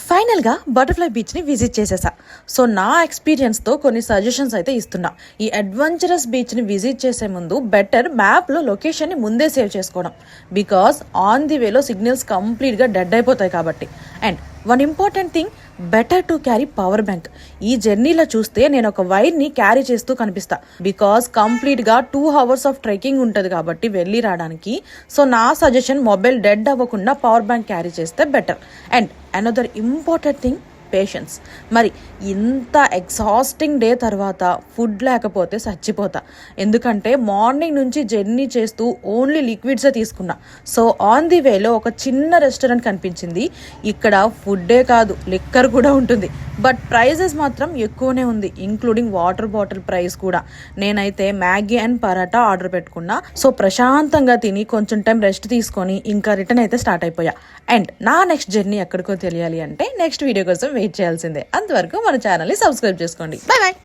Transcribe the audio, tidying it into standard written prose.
ఫైనల్గా butterfly బీచ్ని visit చేసేసా. So నా ఎక్స్పీరియన్స్తో కొన్ని సజెషన్స్ అయితే ఇస్తున్నా. ఈ అడ్వెంచరస్ బీచ్ని విజిట్ చేసే ముందు బెటర్ మ్యాప్లో లొకేషన్ని ముందే సేవ్ చేసుకోవడం, బికాస్ ఆన్ ది వేలో సిగ్నల్స్ కంప్లీట్గా డెడ్ అయిపోతాయి కాబట్టి. And one important thing, better to carry power bank. ఈ జర్నీలో చూస్తే నేను ఒక వైర్ని క్యారీ చేస్తూ కనిపిస్తా, బికాస్ కంప్లీట్గా 2 hours ఆఫ్ ట్రెక్కింగ్ ఉంటుంది కాబట్టి వెళ్ళి రావడానికి. సో నా సజెషన్, మొబైల్ డెడ్ అవ్వకుండా పవర్ బ్యాంక్ క్యారీ చేస్తే better. And another important thing, patience. మరి ఇంత ఎగ్జాస్టింగ్ డే తర్వాత ఫుడ్ లేకపోతే చచ్చిపోతా. ఎందుకంటే మార్నింగ్ నుంచి జర్నీ చేస్తూ ఓన్లీ లిక్విడ్సే తీసుకున్నా. సో ఆన్ ది వేలో ఒక చిన్న రెస్టారెంట్ కనిపించింది. ఇక్కడ ఫుడ్డే కాదు, లిక్కర్ కూడా ఉంటుంది. బట్ ప్రైజెస్ మాత్రం ఎక్కువనే ఉంది, ఇంక్లూడింగ్ వాటర్ బాటిల్ ప్రైస్ కూడా. నేనైతే మ్యాగీ అండ్ పరాటా ఆర్డర్ పెట్టుకున్నా. సో ప్రశాంతంగా తిని కొంచెం టైం రెస్ట్ తీసుకొని ఇంకా రిటర్న్ అయితే స్టార్ట్ అయిపోయా. అండ్ నా నెక్స్ట్ జర్నీ ఎక్కడికో తెలియాలి అంటే నెక్స్ట్ వీడియో కోసం వెయిట్ చేయాల్సిందే. అంతవరకు మన ఛానల్ని సబ్స్క్రైబ్ చేసుకోండి. By by.